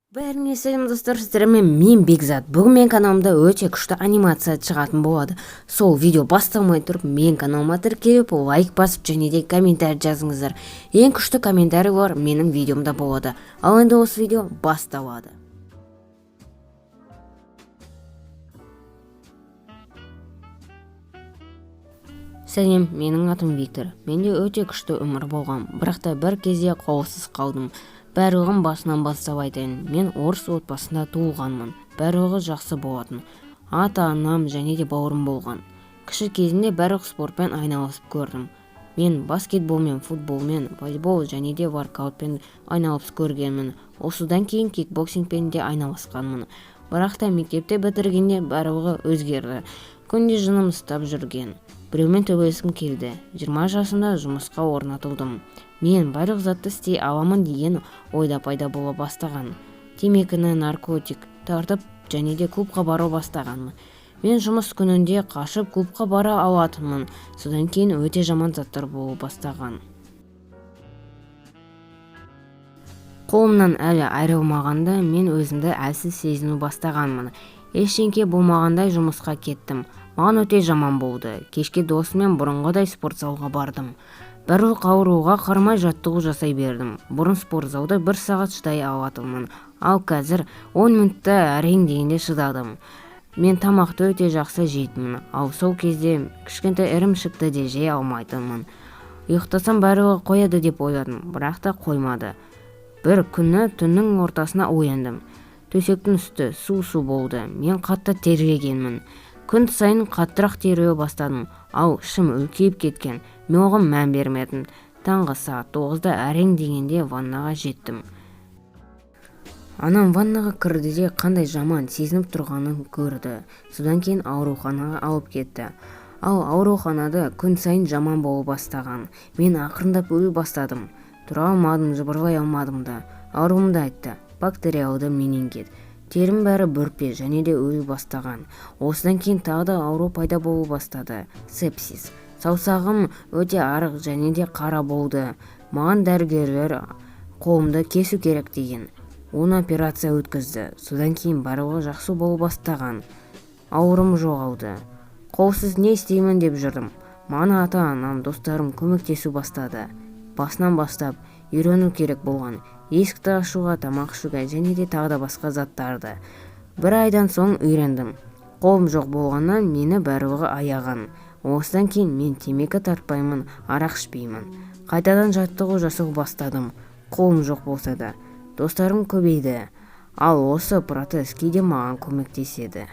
Бәріңе сәлем достар, сіздермен мен Бекзат. Бүгін мен каналымда өте күшті анимация шығатын болады. Сол видео басталмай тұрып, мен каналыма тіркеліп, лайк басып және де комментарий жазыңыздар. Ең күшті комментарийлер менің видеомда болады. Ал енді осы видео басталады. Сәлем, менің атым Виктор. Менде өте күшті өмір болған, бірақ та бір кезде қолсыз қалдым. Барлығын басынан бастап айтайын. Мен орыс отбасында туылғанмын. Барлығы жақсы болатын. Ата-анам және де бауырым болған. Кіші кезінде барлық спортпен айналысып көрдім. Мен баскетболмен, футболмен, волейбол және де воркаутпен айналысып көргенмін. Осыдан кейін кикбоксингпен де айналысқанмын. Бірақ та мектепте бітіргенде барлығы өзгерді. Күнде жыным ұстап жүрген. Біреумен төбелескім келді. 20 жасымда жұмысқа орнатылдым. Мен барлық затты істей аламын деген ойда пайда бола бастаған. Темекіні, наркотик тартып және де клубқа бара бастағанмын. Мен жұмыс күнінде қашып клубқа бара алатынмын. Содан кейін өте жаман заттар бола бастаған. Қолымнан әлі айрылмағанда мен өзімді әлсіз сезіну бастағанмын. Ештеңке болмағандай жұмысқа кеттім. Маған өте жаман болды. Кешке досыммен бұрынғыдай спорт залға бардым. Барлық ауруға қармай жаттығу жасай бердім. Бұрын спорт залда 1 сағат шыдай алатынмын. Ал қазір 10 минутта әрең дегенде шыдадым. Мен тамақты өте жақсы жейтінмін. Ал сол кезде кішкентай ірімшікті де жей алмайтынмын. Ұйықтасам барлығы қояды деп ойладым, бірақ та қоймады. Бір күні түннің ортасына ояндым. Төсектің үсті су болды. Мен қатты тергегенмін. Күн сайын қаттырақ теруе бастадым. Ал ішім үлкейіп кеткен. Мен оған мән бермедім. Таңғы сағат 9-да әрең дегенде ваннаға жеттім. Анам ваннаға кірді де қандай жаман сезініп тұрғанын көрді. Содан кейін ауруханаға алып кетті. Ал ауруханада күн сайын жаман бола бастаған. Мен ақырындап өле бастадым. Тұра алмадым, жыбырлай алмадым да. Ауруымды айтты. Бактериалды менингит. Терім бәрі бүрпе және де өле бастаған. Осыдан кейін тағы да ауру пайда бола бастады. Сепсис. Саусағым өте арық және де қара болды. Маған дәрігерлер қолымды кесу керек деген. Оны операция өткізді. Содан кейін барлығы жақсы бола бастаған. Ауырым жоғалды. Қолсыз не істеймін деп жүрдім. Маған ата-анам, достарым көмектесу бастады. Басынан бастап үйрену керек болған. Есікті ашуға, тамақ ішуге және де тағы да басқа заттарды. 1 айдан соң үйрендім. Қолым жоқ болғаннан мені барлығы аяған. Осыдан кейін мен темекі тартпаймын, арақ ішпеймін. Қайтадан жаттығу жасау бастадым. Қолым жоқ болса да. Достарым көбейді. Ал осы протез кейде маған көмектеседі.